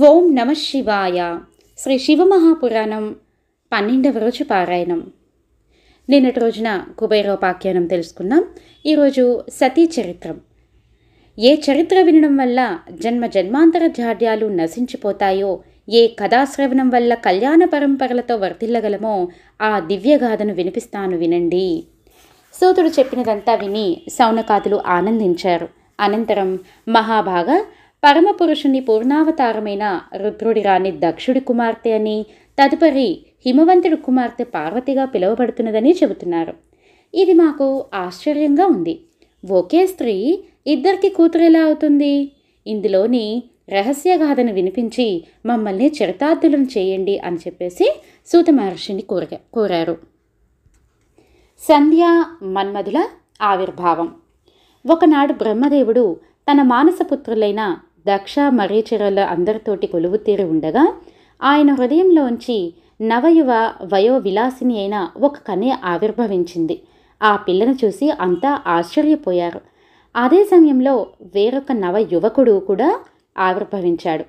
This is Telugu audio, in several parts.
ఓం నమ శివాయ. శ్రీ శివమహాపురాణం 12వ రోజు పారాయణం. నిన్నటి రోజున కుబేరోపాఖ్యానం తెలుసుకున్నాం. ఈరోజు సతీ చరిత్రం. ఏ చరిత్ర వినడం వల్ల జన్మ జన్మాంతర జాడ్యాలు నశించిపోతాయో, ఏ కథాశ్రవణం వల్ల కళ్యాణ పరంపరలతో వర్తిల్లగలమో ఆ దివ్యగాథను వినిపిస్తాను వినండి. సూతుడు చెప్పినదంతా విని శౌనకాదులు ఆనందించారు. అనంతరం మహాభాగ పరమపురుషుని పూర్ణావతారమైన రుద్రుడి రాణి దక్షుడి కుమార్తె అని, తదుపరి హిమవంతుడి కుమార్తె పార్వతిగా పిలువబడుతున్నదని చెబుతున్నారు. ఇది మాకు ఆశ్చర్యంగా ఉంది. ఒకే స్త్రీ ఇద్దరికి కూతురు ఎలా అవుతుంది? ఇందులోని రహస్యగాథను వినిపించి మమ్మల్ని చరితార్థులను చేయండి అని చెప్పేసి సూత మహర్షిని కోరారు. సంధ్య మన్మధుల ఆవిర్భావం. ఒకనాడు బ్రహ్మదేవుడు తన మానసపుత్రులైన దక్ష మరీచిరల అందరితోటి కొలువు తీరి ఉండగా, ఆయన హృదయంలోంచి నవయువ వయో విలాసిని అయిన ఒక కన్య ఆవిర్భవించింది. ఆ పిల్లను చూసి అంతా ఆశ్చర్యపోయారు. అదే సమయంలో వేరొక నవ యువకుడు కూడా ఆవిర్భవించాడు.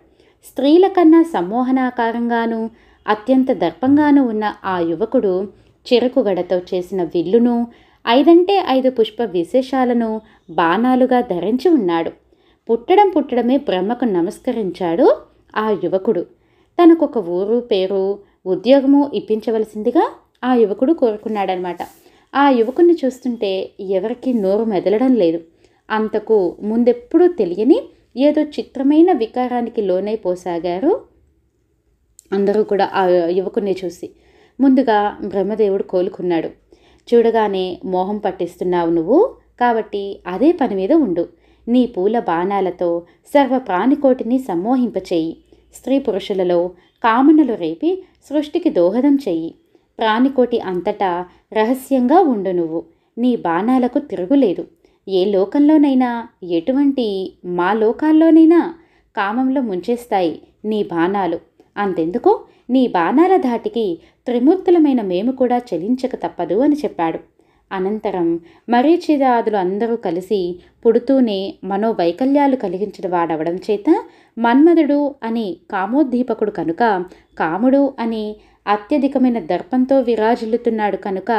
స్త్రీల కన్నా సమ్మోహనాకారంగానూ అత్యంత దర్పంగానూ ఉన్న ఆ యువకుడు చెరుకుగడతో చేసిన విల్లును, 5 పుష్ప విశేషాలను బాణాలుగా ధరించి ఉన్నాడు. పుట్టడమే బ్రహ్మకు నమస్కరించాడు ఆ యువకుడు. తనకొక ఊరు, పేరు, ఉద్యోగము ఇప్పించవలసిందిగా ఆ యువకుడు కోరుకున్నాడనమాట. ఆ యువకుడిని చూస్తుంటే ఎవరికి నోరు మెదలడం లేదు. అంతకు ముందెప్పుడూ తెలియని ఏదో చిత్రమైన వికారానికి లోనైపోసాగారు అందరూ కూడా ఆ యువకుడిని చూసి. ముందుగా బ్రహ్మదేవుడు కోలుకున్నాడు. చూడగానే మోహం పట్టిస్తున్నావు నువ్వు, కాబట్టి అదే పని మీద ఉండు. నీ పూల బాణాలతో సర్వ ప్రాణికోటిని సమ్మోహింపచేయి. స్త్రీ పురుషులలో కామనలు రేపి సృష్టికి దోహదం చెయ్యి. ప్రాణికోటి అంతటా రహస్యంగా ఉండు నువ్వు. నీ బాణాలకు తిరుగులేదు. ఏ లోకంలోనైనా, ఎటువంటి మా లోకాల్లోనైనా కామంలో ముంచేస్తాయి నీ బాణాలు. అంతెందుకు, నీ బాణాల ధాటికి త్రిమూర్తులమైన మేము కూడా చలించక తప్పదు అని చెప్పాడు. అనంతరం మరీచిరాదులు అందరూ కలిసి పుడుతూనే మనోవైకల్యాలు కలిగించిన వాడవడం చేత మన్మధుడు అని కామోద్దీపకుడు కనుక, కాముడు అని అత్యధికమైన దర్పంతో విరాజిల్లుతున్నాడు కనుక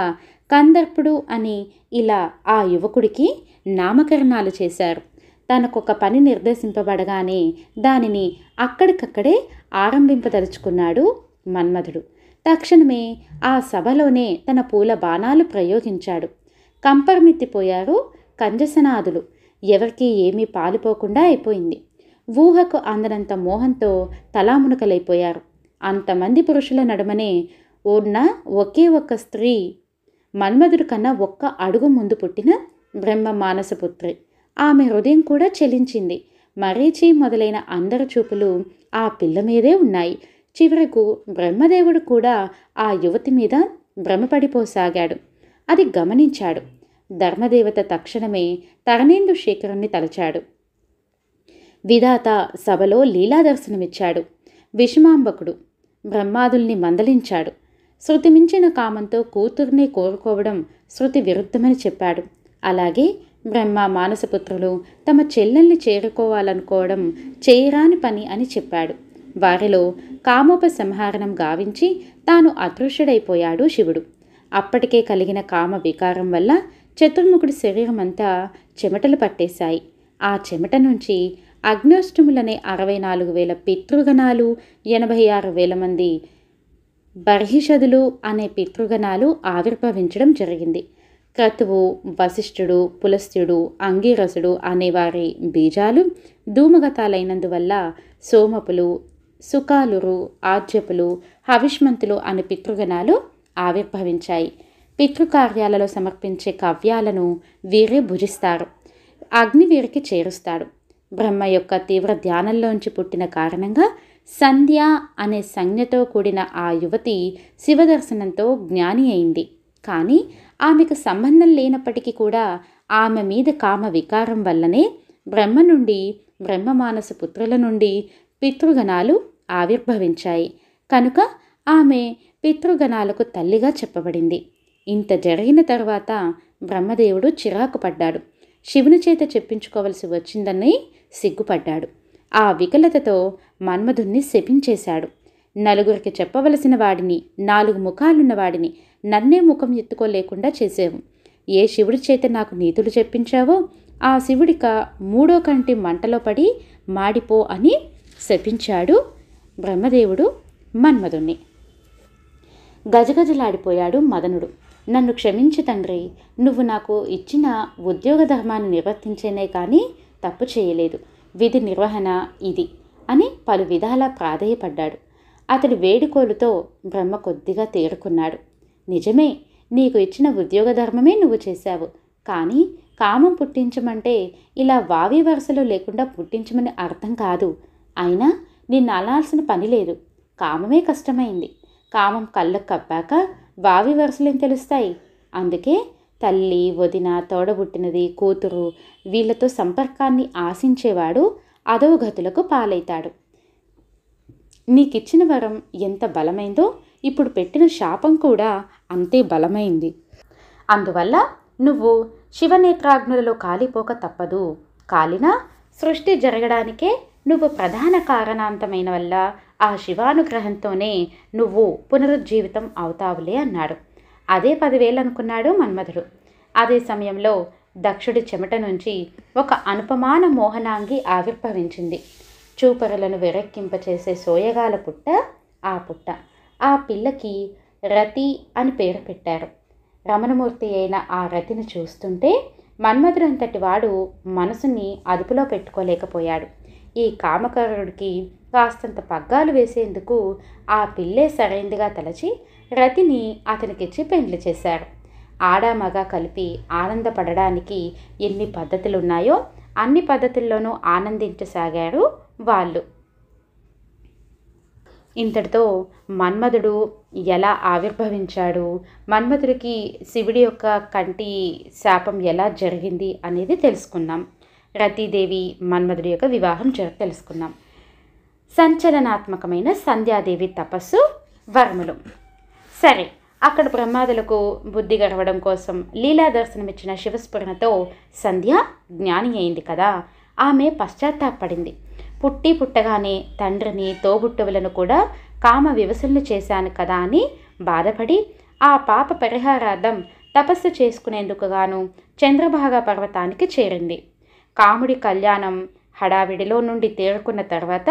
కందర్పుడు అని ఇలా ఆ యువకుడికి నామకరణాలు చేశారు. తనకొక పని నిర్దేశింపబడగానే దానిని అక్కడికక్కడే ఆరంభింపదలుచుకున్నాడు మన్మధుడు. తక్షణమే ఆ సభలోనే తన పూల బాణాలు ప్రయోగించాడు. కంపరమెత్తిపోయారు కంజసనాదులు. ఎవరికీ ఏమీ పాలుపోకుండా అయిపోయింది. ఊహకు అందనంత మోహంతో తలామునకలైపోయారు. అంతమంది పురుషుల నడుమనే ఉన్న ఒకే ఒక్క స్త్రీ మన్మధుడి కన్నా ఒక్క అడుగు ముందు పుట్టిన బ్రహ్మ మానసపుత్రి. ఆమె హృదయం కూడా చెలించింది. మరీచి మొదలైన అందరి చూపులు ఆ పిల్ల మీదే ఉన్నాయి. చివరకు బ్రహ్మదేవుడు కూడా ఆ యువతి మీద భ్రమపడిపోసాగాడు. అది గమనించాడు. ధర్మదేవత తక్షణమే తరణేందు శేఖరుణ్ణి తలచాడు. విధాత సభలో లీలాదర్శనమిచ్చాడు. విషమాంబకుడు బ్రహ్మాదుల్ని మందలించాడు. శృతి మించిన కామంతో కూతుర్నే కోరుకోవడం శృతి విరుద్ధమని చెప్పాడు. అలాగే బ్రహ్మ మానసపుత్రులు తమ చెల్లెల్ని చేరుకోవాలనుకోవడం చేయరాని పని అని చెప్పాడు. వారిలో కామోపసంహరణం గావించి తాను అదృశ్యుడైపోయాడు శివుడు. అప్పటికే కలిగిన కామ వికారం వల్ల చతుర్ముఖుడి శరీరం అంతా చెమటలు పట్టేశాయి. ఆ చెమట నుంచి అగ్నోష్టములనే 64,000 పితృగణాలు, 86,000 మంది బర్హిషదులు అనే పితృగణాలు ఆవిర్భవించడం జరిగింది. క్రతువు, వశిష్ఠుడు, పులస్త్యుడు, అంగీరసుడు అనేవారి బీజాలు ధూమగతాలైనందువల్ల సోమపులు, సుకాలురు, ఆజ్యపులు, హవిష్మంతులు అనే పితృగణాలు ఆవిర్భవించాయి. పితృకార్యాలలో సమర్పించే కవ్యాలను వీరే భుజిస్తారు. అగ్ని వీరికి చేరుస్తాడు. బ్రహ్మ యొక్క తీవ్ర ధ్యానంలోంచి పుట్టిన కారణంగా సంధ్య అనే సంజ్ఞతో కూడిన ఆ యువతి శివదర్శనంతో జ్ఞాని అయింది. కానీ ఆమెకు సంబంధం లేనప్పటికీ కూడా ఆమె మీద కామ వికారం వల్లనే బ్రహ్మ నుండి, బ్రహ్మ మానస పుత్రుల నుండి పితృగణాలు ఆవిర్భవించాయి. కనుక ఆమె పితృగణాలకు తల్లిగా చెప్పబడింది. ఇంత జరిగిన తర్వాత బ్రహ్మదేవుడు చిరాకు పడ్డాడు. శివుని చేత చెప్పించుకోవలసి వచ్చిందని సిగ్గుపడ్డాడు. ఆ వికలతతో మన్మధుణ్ణి శపించేశాడు. నలుగురికి చెప్పవలసిన వాడిని, 4 ముఖాలున్న వాడిని నన్నే ముఖం ఎత్తుకోలేకుండా చేసావు. ఏ శివుడి చేత నాకు నీతులు చెప్పించావో ఆ శివుడిక 3వ కంటి మంటలో పడి మాడిపో అని శపించాడు బ్రహ్మదేవుడు మన్మధుణ్ణి. గజగజలాడిపోయాడు మదనుడు. నన్ను క్షమించు తండ్రి, నువ్వు నాకు ఇచ్చిన ఉద్యోగ ధర్మాన్ని నిర్వర్తించేనే కానీ తప్పు చేయలేదు. విధి నిర్వహణ ఇది అని పలు విధాలా ప్రాధేయపడ్డాడు. అతడి వేడుకోలుతో బ్రహ్మ కొద్దిగా తేరుకున్నాడు. నిజమే, నీకు ఇచ్చిన ఉద్యోగ ధర్మమే నువ్వు చేశావు. కానీ కామం పుట్టించమంటే ఇలా వావి వరుసలో లేకుండా పుట్టించమని అర్థం కాదు. అయినా నిన్ను అనాల్సిన పని లేదు. కామమే కష్టమైంది. కామం కళ్ళకు కప్పాక వావి వరుసలేం తెలుస్తాయి. అందుకే తల్లి, వదిన, తోడబుట్టినది, కూతురు వీళ్లతో సంపర్కాన్ని ఆశించేవాడు అధోగతులకు పాలైతాడు. నీకిచ్చిన వరం ఎంత బలమైందో ఇప్పుడు పెట్టిన శాపం కూడా అంతే బలమైంది. అందువల్ల నువ్వు శివనేత్రాగ్నులలో కాలిపోక తప్పదు. కాలినా సృష్టి జరగడానికే నువ్వు ప్రధాన కారణాంతమైన వల్ల ఆ శివానుగ్రహంతోనే నువ్వు పునరుజ్జీవితం అవుతావులే అన్నాడు. అదే 10,000 అనుకున్నాడు మన్మధుడు. అదే సమయంలో దక్షుడి చెమట నుంచి ఒక అనుపమాన మోహనాంగి ఆవిర్భవించింది. చూపరులను వెరెక్కింపచేసే సోయగాల పుట్ట ఆ పుట్ట. ఆ పిల్లకి రతి అని పేరు పెట్టారు. రమణమూర్తి అయిన ఆ రతిని చూస్తుంటే మన్మధుడంతటి వాడు మనసుని అదుపులో పెట్టుకోలేకపోయాడు. ఈ కామకరుడికి కాస్తంత పగ్గాలు వేసేందుకు ఆ పిల్లే సరైందిగా తలచి రతిని అతనికిచ్చి పెండ్లి చేశారు. ఆడామగ కలిపి ఆనందపడడానికి ఎన్ని పద్ధతులున్నాయో అన్ని పద్ధతుల్లోనూ ఆనందించసాగారు వాళ్ళు. ఇంతటితో మన్మధుడు ఎలా ఆవిర్భవించాడు, మన్మధుడికి శివుడి యొక్క కంటి శాపం ఎలా జరిగింది అనేది తెలుసుకున్నాం. రతీదేవి మన్మధుడి యొక్క వివాహం తెలుసుకున్నాం. సంచలనాత్మకమైన సంధ్యాదేవి తపస్సు వర్ములు. సరే, అక్కడ బ్రహ్మాదులకు బుద్ధి గడవడం కోసం లీలా దర్శనమిచ్చిన శివస్ఫురణతో సంధ్య జ్ఞాని అయింది కదా. ఆమె పశ్చాత్తాపడింది. పుట్టగానే తండ్రిని, తోబుట్టువులను కూడా కామ వివసుల్ని చేశాను కదా అని బాధపడి ఆ పాప పరిహారార్థం తపస్సు చేసుకునేందుకు గాను చంద్రభాగా పర్వతానికి చేరింది. కాముడి కళ్యాణం హడావిడిలో నుండి తేరుకున్న తర్వాత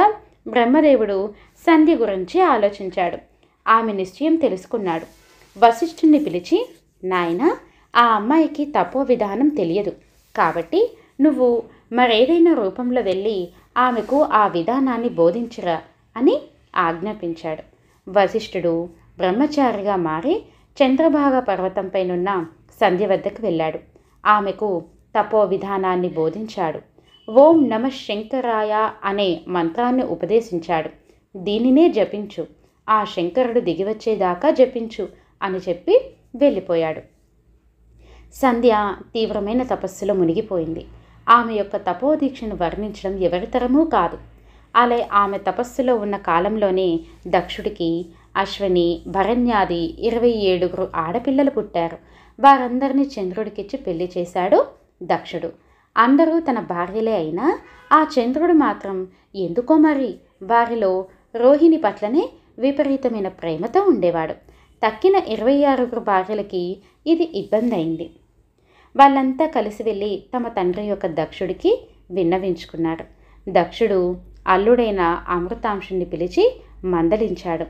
బ్రహ్మదేవుడు సంధ్య గురించి ఆలోచించాడు. ఆమె నిశ్చయం తెలుసుకున్నాడు. వశిష్ఠుణ్ణి పిలిచి, నాయనా, ఆ అమ్మాయికి తపో విధానం తెలియదు కాబట్టి నువ్వు మరేదైనా రూపంలో వెళ్ళి ఆమెకు ఆ విధానాన్ని బోధించురా అని ఆజ్ఞాపించాడు. వశిష్ఠుడు బ్రహ్మచారిగా మారి చంద్రభాగా పర్వతంపైనున్న సంధ్య వద్దకు వెళ్ళాడు. ఆమెకు తపో విధానాన్ని బోధించాడు. ఓం నమ శంకరాయ అనే మంత్రాన్ని ఉపదేశించాడు. దీనినే జపించు, ఆ శంకరుడు దిగివచ్చేదాకా జపించు అని చెప్పి వెళ్ళిపోయాడు. సంధ్య తీవ్రమైన తపస్సులో మునిగిపోయింది. ఆమె యొక్క తపోదీక్షను వర్ణించడం ఎవరితరమూ కాదు. అలా ఆమె తపస్సులో ఉన్న కాలంలోనే దక్షుడికి అశ్వని, భరణ్యాది 27 ఆడపిల్లలు పుట్టారు. వారందరినీ చంద్రుడికిచ్చి పెళ్లి చేశాడు దక్షుడు. అందరూ తన భార్యలే అయినా ఆ చంద్రుడు మాత్రం ఎందుకో మరి వారిలో రోహిణి పట్లనే విపరీతమైన ప్రేమతో ఉండేవాడు. తక్కిన 26 భార్యలకి ఇది ఇబ్బంది అయింది. వాళ్ళంతా కలిసి వెళ్ళి తమ తండ్రి యొక్క దక్షుడికి విన్నవించుకున్నారు. దక్షుడు అల్లుడైన అమృతాంశుని పిలిచి మందలించాడు.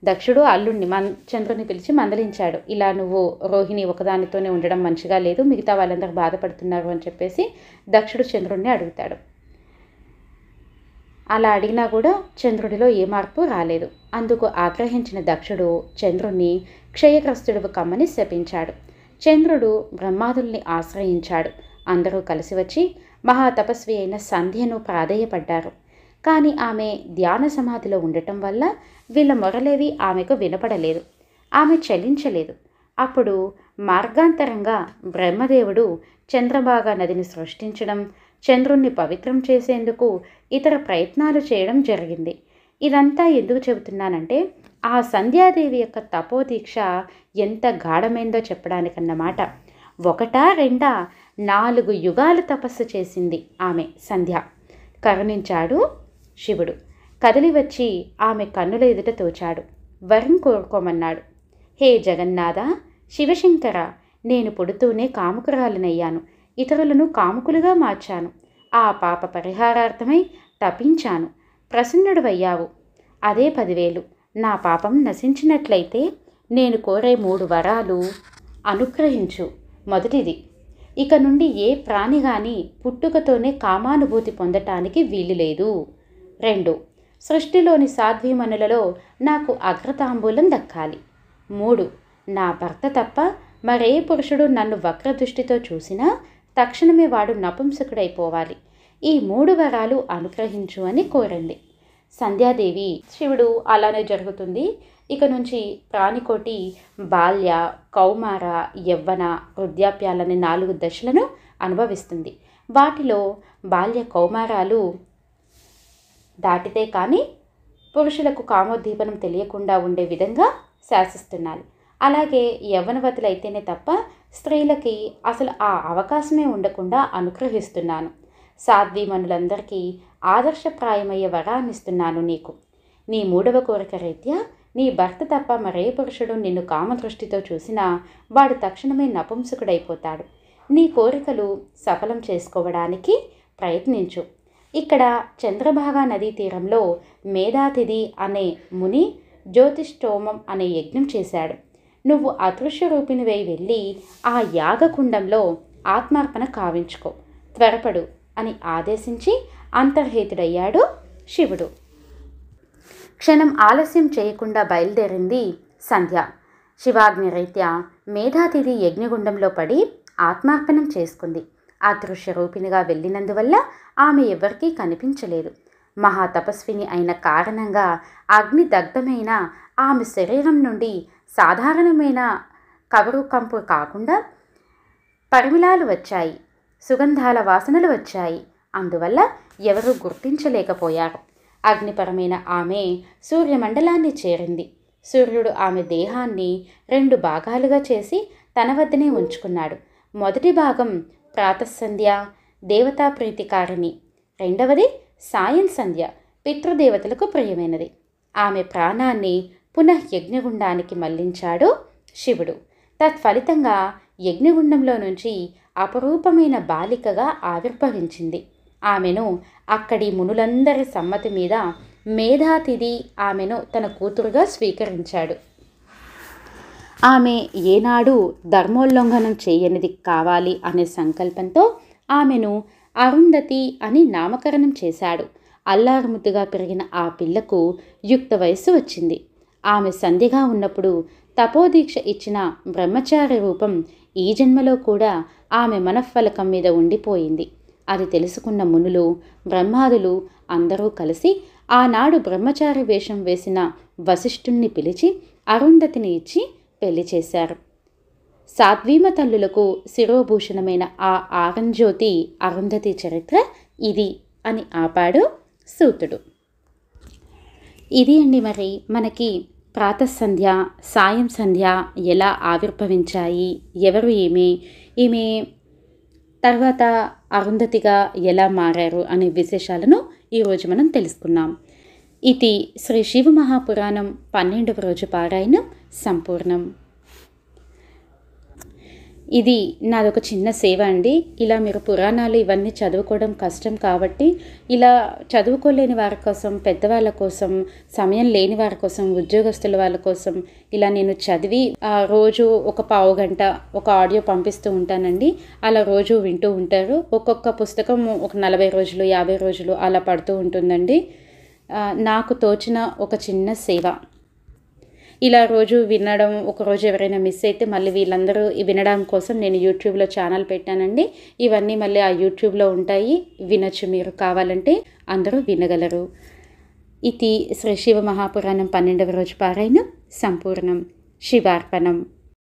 దక్షుడు అల్లుడిని చంద్రుని పిలిచి మందలించాడు. ఇలా నువ్వు రోహిణి ఒకదానితోనే ఉండడం మంచిగా లేదు, మిగతా వాళ్ళందరూ బాధపడుతున్నారు అని చెప్పేసి దక్షుడు చంద్రుడిని అడుగుతాడు. అలా అడిగినా కూడా చంద్రుడిలో ఏ మార్పు రాలేదు. అందుకు ఆగ్రహించిన దక్షుడు చంద్రుణ్ణి క్షయగ్రస్తుడు కమ్మని శపించాడు. చంద్రుడు బ్రహ్మాదుల్ని ఆశ్రయించాడు. అందరూ కలిసి వచ్చి మహాతపస్వి అయిన సంధ్యను ప్రాధేయపడ్డారు. కానీ ఆమె ధ్యాన సమాధిలో ఉండటం వల్ల వీళ్ళ మొరలేవి ఆమెకు వినపడలేదు. ఆమె చలించలేదు. అప్పుడు మార్గాంతరంగా బ్రహ్మదేవుడు చంద్రభాగా నదిని సృష్టించడం, చంద్రుణ్ణి పవిత్రం చేసేందుకు ఇతర ప్రయత్నాలు చేయడం జరిగింది. ఇదంతా ఎందుకు చెబుతున్నానంటే ఆ సంధ్యాదేవి యొక్క తపోదీక్ష ఎంత గాఢమైందో చెప్పడానికన్నమాట. 1, 2, 4 యుగాలు తపస్సు చేసింది ఆమె సంధ్య. కరుణించాడు శివుడు. కదిలి వచ్చి ఆమె కన్నుల ఎదుట తోచాడు. వరం కోరుకోమన్నాడు. హే జగన్నాథ, శివశంకర, నేను పుడుతూనే కాముకురాలనయ్యాను. ఇతరులను కాముకులుగా మార్చాను. ఆ పాప పరిహారార్థమై తపించాను. ప్రసన్నుడవయ్యావు. అదే 10,000. నా పాపం నశించినట్లయితే నేను కోరే 3 వరాలు అనుగ్రహించు. మొదటిది, ఇక నుండి ఏ ప్రాణి గాని పుట్టుకతోనే కామానుభూతి పొందటానికి వీలు లేదు. 2, సృష్టిలోని సాధ్వీమణులలో నాకు అగ్రతాంబూలం దక్కాలి. 3, నా భర్త తప్ప మరే పురుషుడు నన్ను వక్రదృష్టితో చూసినా తక్షణమే వాడు నపుంసకుడైపోవాలి. ఈ 3 వరాలు అనుగ్రహించు అని కోరింది. సంధ్యాదేవి, శివుడు అలానే జరుగుతుంది. ఇక నుంచి ప్రాణికోటి బాల్య, కౌమార, యవ్వన, వృద్ధాప్యాలనే 4 దశలను అనుభవిస్తుంది. వాటిలో బాల్య కౌమారాలు దాటితే కానీ పురుషులకు కామోద్దీపనం తెలియకుండా ఉండే విధంగా శాసిస్తున్నారు. అలాగే యవ్వనవతులైతేనే తప్ప స్త్రీలకి అసలు ఆ అవకాశమే ఉండకుండా అనుగ్రహిస్తున్నాను. సాధ్వీమణులందరికీ ఆదర్శప్రాయమయ్యే వరాన్నిస్తున్నాను నీకు. నీ 3వ కోరిక రీత్యా నీ భర్త తప్ప మరే పురుషుడు నిన్ను కామదృష్టితో చూసినా వాడు తక్షణమే నపుంసకుడైపోతాడు. నీ కోరికలు సఫలం చేసుకోవడానికి ప్రయత్నించు. ఇక్కడ చంద్రభాగా నదీ తీరంలో మేధాతిథి అనే ముని జ్యోతిష్టోమం అనే యజ్ఞం చేశాడు. నువ్వు అదృశ్య రూపినివై వెళ్ళి ఆ యాగకుండంలో ఆత్మార్పణ కావించుకో, త్వరపడు అని ఆదేశించి అంతర్హితుడయ్యాడు శివుడు. క్షణం ఆలస్యం చేయకుండా బయలుదేరింది సంధ్య. శివాజ్ఞరీత్యా మేధాతిథి యజ్ఞగుండంలో పడి ఆత్మార్పణం చేసుకుంది. అదృశ్య రూపినిగా వెళ్ళినందువల్ల ఆమె ఎవరికీ కనిపించలేదు. మహాతపస్విని అయిన కారణంగా అగ్ని దగ్ధమైన ఆమె శరీరం నుండి సాధారణమైన కవరు కంపు కాకుండా పరిమళాలు వచ్చాయి, సుగంధాల వాసనలు వచ్చాయి. అందువల్ల ఎవరూ గుర్తించలేకపోయారు. అగ్నిపరమైన ఆమె సూర్యమండలాన్ని చేరింది. సూర్యుడు ఆమె దేహాన్ని 2 భాగాలుగా చేసి తన వద్దనే ఉంచుకున్నాడు. మొదటి భాగం ప్రాతఃసంధ్య, దేవతా ప్రీతికారిణి. 2వది సాయం సంధ్య, పితృదేవతలకు ప్రియమైనది. ఆమె ప్రాణాన్ని పునః యజ్ఞగుండానికి మళ్లించాడు శివుడు. తత్ఫలితంగా యజ్ఞగుండంలో నుంచి అపరూపమైన బాలికగా ఆవిర్భవించింది. ఆమెను అక్కడి మునులందరి సమ్మతి మీద మేధాతిథి ఆమెను తన కూతురుగా స్వీకరించాడు. ఆమె ఏనాడు ధర్మోల్లంఘనం చేయనిది కావాలి అనే సంకల్పంతో ఆమెను అరుంధతి అని నామకరణం చేశాడు. అల్లారుముద్దుగా పెరిగిన ఆ పిల్లకు యుక్త వయస్సు వచ్చింది. ఆమె సంధ్యగా ఉన్నప్పుడు తపోదీక్ష ఇచ్చిన బ్రహ్మచారి రూపం ఈ జన్మలో కూడా ఆమె మనఃఫలకం మీద ఉండిపోయింది. అది తెలుసుకున్న మునులు, బ్రహ్మాదులు అందరూ కలిసి ఆనాడు బ్రహ్మచారి వేషం వేసిన వశిష్ఠుణ్ణి పిలిచి అరుంధతిని ఇచ్చి పెళ్లి చేశారు. సాధ్వీమ తల్లులకు శిరోభూషణమైన ఆ ఆరంజ్యోతి అరుంధతి చరిత్ర ఇది అని ఆపాడు సూతుడు. ఇది అండి మరి మనకి ప్రాతఃసంధ్య, సాయం సంధ్య ఎలా ఆవిర్భవించాయి, ఎవరు ఈమె తర్వాత అరుంధతిగా ఎలా మారారు అనే విశేషాలను ఈరోజు మనం తెలుసుకున్నాం. ఇది శ్రీ శివ మహాపురాణం 12వ రోజు పారాయణం సంపూర్ణం. ఇది నాదొక చిన్న సేవ అండి. ఇలా మీరు పురాణాలు ఇవన్నీ చదువుకోవడం కష్టం కాబట్టి ఇలా చదువుకోలేని వారి కోసం, పెద్దవాళ్ళ కోసం, సమయం లేని వారి కోసం, ఉద్యోగస్తుల వాళ్ళ కోసం ఇలా నేను చదివి రోజు ఒక పావు గంట ఒక ఆడియో పంపిస్తూ ఉంటానండి. అలా రోజు వింటూ ఉంటారు. ఒక్కొక్క పుస్తకం ఒక 40 రోజులు 50 రోజులు అలా పడుతూ ఉంటుందండి. నాకు తోచిన ఒక చిన్న సేవ. ఇలా రోజు వినడం, ఒకరోజు ఎవరైనా మిస్ అయితే మళ్ళీ వీళ్ళందరూ వినడం కోసం నేను యూట్యూబ్లో ఛానల్ పెట్టానండి. ఇవన్నీ మళ్ళీ ఆ యూట్యూబ్లో ఉంటాయి, వినొచ్చు. మీరు కావాలంటే అందరూ వినగలరు. ఇది శ్రీ శివ మహాపురాణం 12వ రోజు పారాయణం సంపూర్ణం. శివార్పణం.